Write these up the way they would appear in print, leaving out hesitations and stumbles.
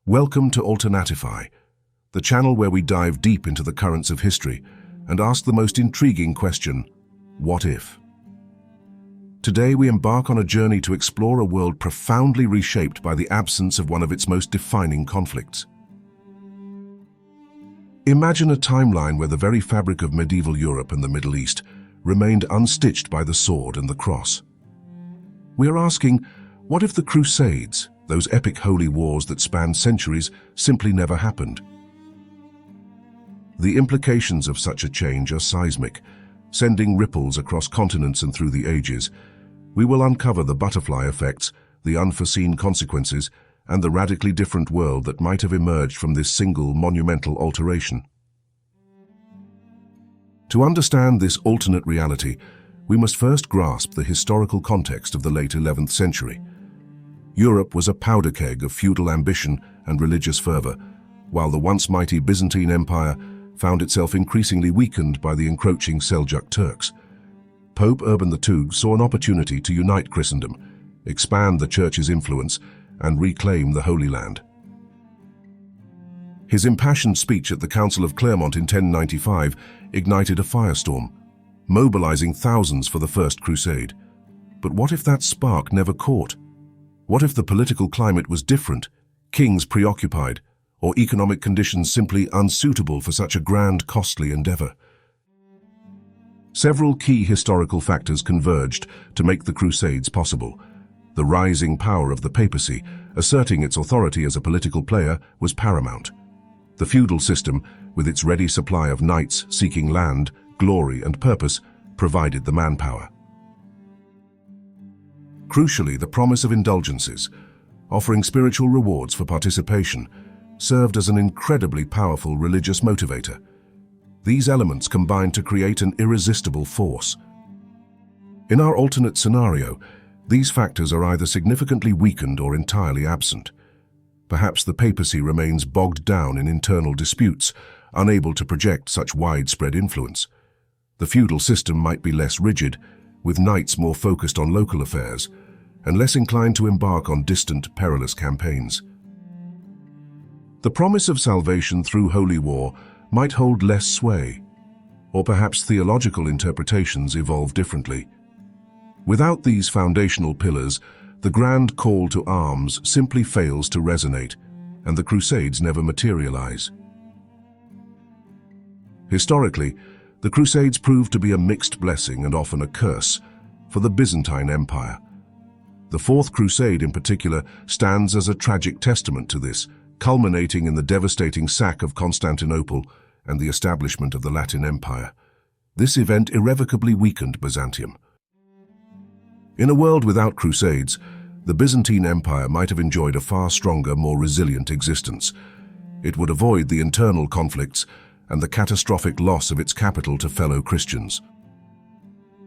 Welcome to Alternatify, the channel where we dive deep into the currents of history and ask the most intriguing question, what if? Today we embark on a journey to explore a world profoundly reshaped by the absence of one of its most defining conflicts. Imagine a timeline where the very fabric of medieval Europe and the Middle East remained unstitched by the sword and the cross. We are asking, what if the Crusades, those epic holy wars that spanned centuries, simply never happened? The implications of such a change are seismic, sending ripples across continents and through the ages. We will uncover the butterfly effects, the unforeseen consequences, and the radically different world that might have emerged from this single monumental alteration. To understand this alternate reality, we must first grasp the historical context of the late 11th century. Europe was a powder keg of feudal ambition and religious fervor, while the once mighty Byzantine Empire found itself increasingly weakened by the encroaching Seljuk Turks. Pope Urban II saw an opportunity to unite Christendom, expand the Church's influence, and reclaim the Holy Land. His impassioned speech at the Council of Clermont in 1095 ignited a firestorm, mobilizing thousands for the First Crusade. But what if that spark never caught? What if the political climate was different, kings preoccupied, or economic conditions simply unsuitable for such a grand, costly endeavor? Several key historical factors converged to make the Crusades possible. The rising power of the papacy, asserting its authority as a political player, was paramount. The feudal system, with its ready supply of knights seeking land, glory, and purpose, provided the manpower. Crucially, the promise of indulgences, offering spiritual rewards for participation, served as an incredibly powerful religious motivator. These elements combined to create an irresistible force. In our alternate scenario, these factors are either significantly weakened or entirely absent. Perhaps the papacy remains bogged down in internal disputes, unable to project such widespread influence. The feudal system might be less rigid, with knights more focused on local affairs, and less inclined to embark on distant, perilous campaigns. The promise of salvation through holy war might hold less sway, or perhaps theological interpretations evolve differently. Without these foundational pillars, the grand call to arms simply fails to resonate, and the Crusades never materialize. Historically, the Crusades proved to be a mixed blessing and often a curse for the Byzantine Empire. The Fourth Crusade in particular stands as a tragic testament to this, culminating in the devastating sack of Constantinople and the establishment of the Latin Empire. This event irrevocably weakened Byzantium. In a world without Crusades, the Byzantine Empire might have enjoyed a far stronger, more resilient existence. It would avoid the internal conflicts and the catastrophic loss of its capital to fellow Christians.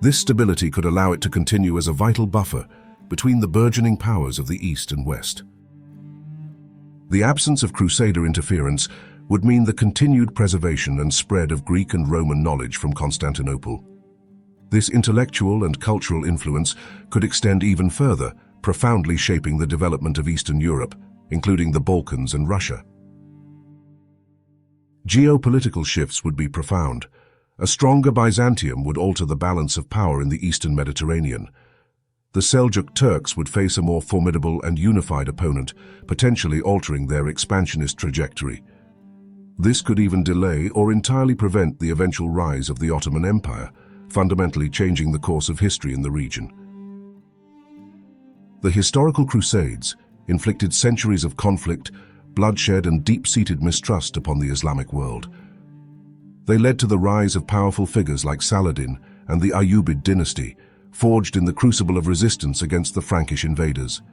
This stability could allow it to continue as a vital buffer between the burgeoning powers of the East and West. The absence of Crusader interference would mean the continued preservation and spread of Greek and Roman knowledge from Constantinople. This intellectual and cultural influence could extend even further, profoundly shaping the development of Eastern Europe, including the Balkans and Russia. Geopolitical shifts would be profound. A stronger Byzantium would alter the balance of power in the Eastern Mediterranean. The Seljuk Turks would face a more formidable and unified opponent, potentially altering their expansionist trajectory. This could even delay or entirely prevent the eventual rise of the Ottoman Empire, fundamentally changing the course of history in the region. The historical Crusades inflicted centuries of conflict, bloodshed, and deep-seated mistrust upon the Islamic world. They led to the rise of powerful figures like Saladin and the Ayyubid dynasty, forged in the crucible of resistance against the Frankish invaders.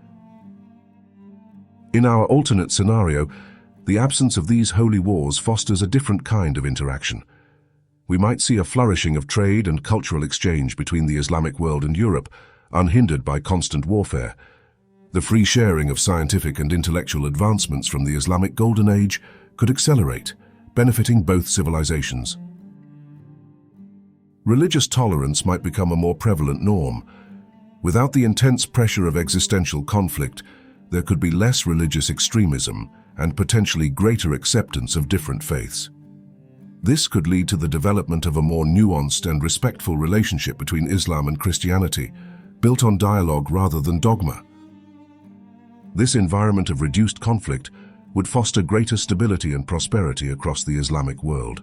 In our alternate scenario, the absence of these holy wars fosters a different kind of interaction. We might see a flourishing of trade and cultural exchange between the Islamic world and Europe, unhindered by constant warfare. The free sharing of scientific and intellectual advancements from the Islamic Golden Age could accelerate, benefiting both civilizations. Religious tolerance might become a more prevalent norm. Without the intense pressure of existential conflict, there could be less religious extremism and potentially greater acceptance of different faiths. This could lead to the development of a more nuanced and respectful relationship between Islam and Christianity, built on dialogue rather than dogma. This environment of reduced conflict would foster greater stability and prosperity across the Islamic world.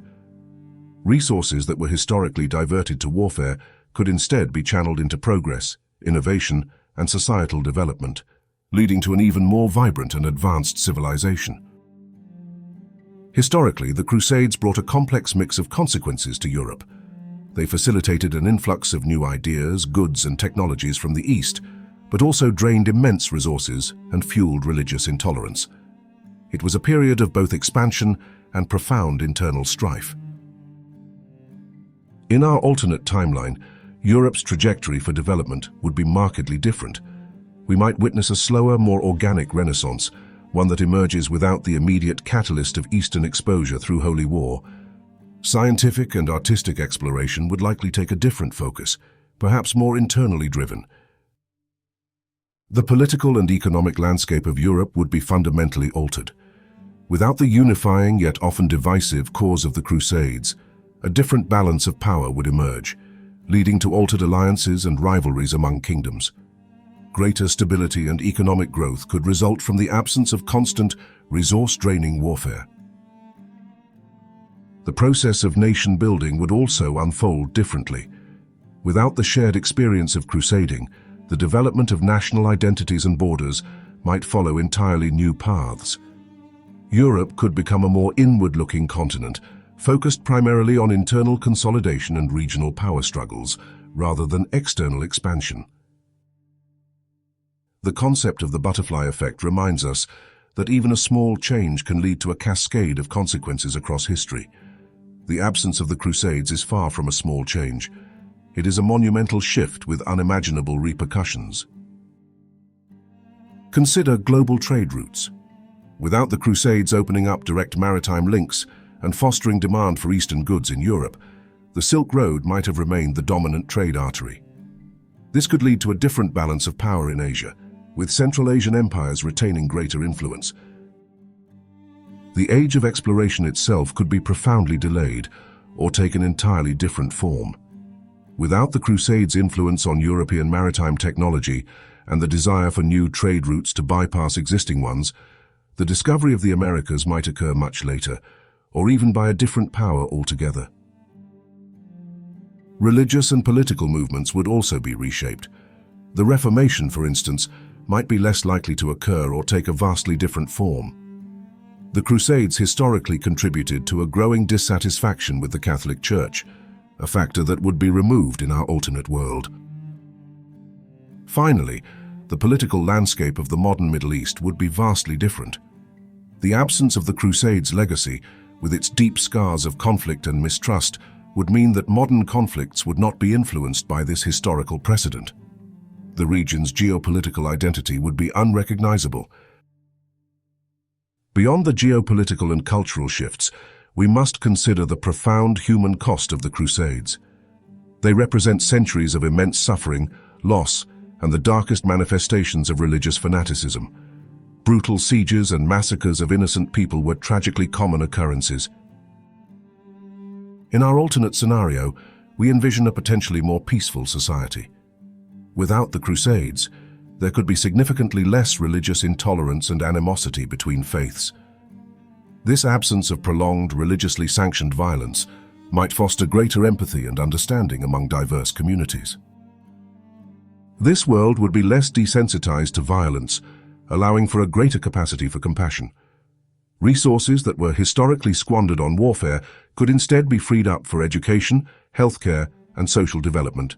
Resources that were historically diverted to warfare could instead be channeled into progress, innovation, and societal development, leading to an even more vibrant and advanced civilization. Historically, the Crusades brought a complex mix of consequences to Europe. They facilitated an influx of new ideas, goods, and technologies from the East, but also drained immense resources and fueled religious intolerance. It was a period of both expansion and profound internal strife. In our alternate timeline, Europe's trajectory for development would be markedly different. We might witness a slower, more organic renaissance, one that emerges without the immediate catalyst of Eastern exposure through Holy War. Scientific and artistic exploration would likely take a different focus, perhaps more internally driven. The political and economic landscape of Europe would be fundamentally altered. Without the unifying yet often divisive cause of the Crusades, a different balance of power would emerge, leading to altered alliances and rivalries among kingdoms. Greater stability and economic growth could result from the absence of constant, resource-draining warfare. The process of nation-building would also unfold differently. Without the shared experience of crusading, the development of national identities and borders might follow entirely new paths. Europe could become a more inward-looking continent, focused primarily on internal consolidation and regional power struggles, rather than external expansion. The concept of the butterfly effect reminds us that even a small change can lead to a cascade of consequences across history. The absence of the Crusades is far from a small change. It is a monumental shift with unimaginable repercussions. Consider global trade routes. Without the Crusades opening up direct maritime links and fostering demand for Eastern goods in Europe, the Silk Road might have remained the dominant trade artery. This could lead to a different balance of power in Asia, with Central Asian empires retaining greater influence. The age of exploration itself could be profoundly delayed or take an entirely different form. Without the Crusades' influence on European maritime technology and the desire for new trade routes to bypass existing ones, the discovery of the Americas might occur much later, or even by a different power altogether. Religious and political movements would also be reshaped. The Reformation, for instance, might be less likely to occur or take a vastly different form. The Crusades historically contributed to a growing dissatisfaction with the Catholic Church, a factor that would be removed in our alternate world. Finally, the political landscape of the modern Middle East would be vastly different. The absence of the Crusades' legacy, with its deep scars of conflict and mistrust, would mean that modern conflicts would not be influenced by this historical precedent. The region's geopolitical identity would be unrecognizable. Beyond the geopolitical and cultural shifts, we must consider the profound human cost of the Crusades. They represent centuries of immense suffering, loss, and the darkest manifestations of religious fanaticism. Brutal sieges and massacres of innocent people were tragically common occurrences. In our alternate scenario, we envision a potentially more peaceful society. Without the Crusades, there could be significantly less religious intolerance and animosity between faiths. This absence of prolonged, religiously sanctioned violence might foster greater empathy and understanding among diverse communities. This world would be less desensitized to violence, allowing for a greater capacity for compassion. Resources that were historically squandered on warfare could instead be freed up for education, healthcare, and social development.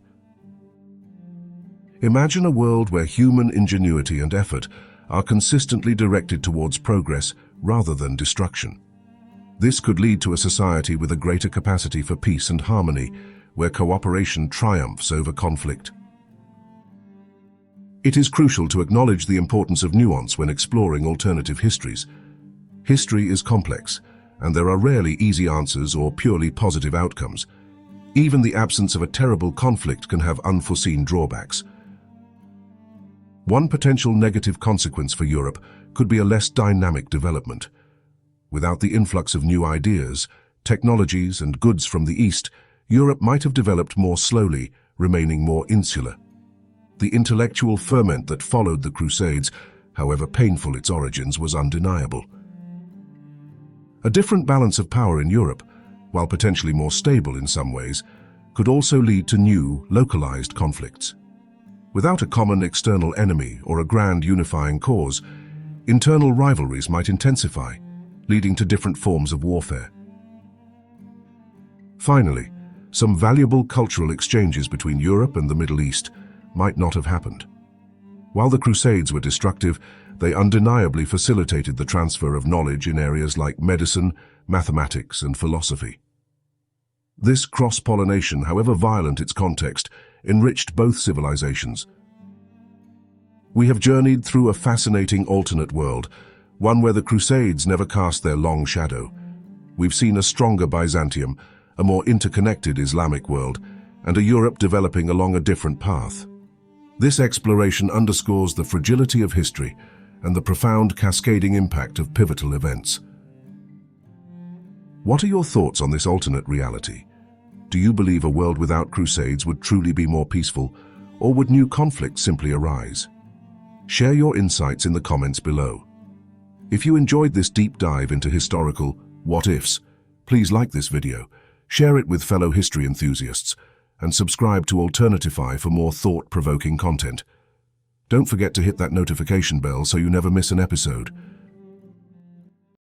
Imagine a world where human ingenuity and effort are consistently directed towards progress rather than destruction. This could lead to a society with a greater capacity for peace and harmony, where cooperation triumphs over conflict. It is crucial to acknowledge the importance of nuance when exploring alternative histories. History is complex, and there are rarely easy answers or purely positive outcomes. Even the absence of a terrible conflict can have unforeseen drawbacks. One potential negative consequence for Europe could be a less dynamic development. Without the influx of new ideas, technologies, and goods from the East, Europe might have developed more slowly, remaining more insular. The intellectual ferment that followed the Crusades, however painful its origins, was undeniable. A different balance of power in Europe, while potentially more stable in some ways, could also lead to new, localized conflicts. Without a common external enemy or a grand unifying cause, internal rivalries might intensify, leading to different forms of warfare. Finally, some valuable cultural exchanges between Europe and the Middle East might not have happened. While the Crusades were destructive, they undeniably facilitated the transfer of knowledge in areas like medicine, mathematics, and philosophy. This cross-pollination, however violent its context, enriched both civilizations. We have journeyed through a fascinating alternate world, one where the Crusades never cast their long shadow. We've seen a stronger Byzantium, a more interconnected Islamic world, and a Europe developing along a different path. This exploration underscores the fragility of history and the profound cascading impact of pivotal events. What are your thoughts on this alternate reality? Do you believe a world without Crusades would truly be more peaceful, or would new conflicts simply arise? Share your insights in the comments below. If you enjoyed this deep dive into historical what-ifs, please like this video, share it with fellow history enthusiasts, and subscribe to Alternatify for more thought-provoking content. Don't forget to hit that notification bell so you never miss an episode.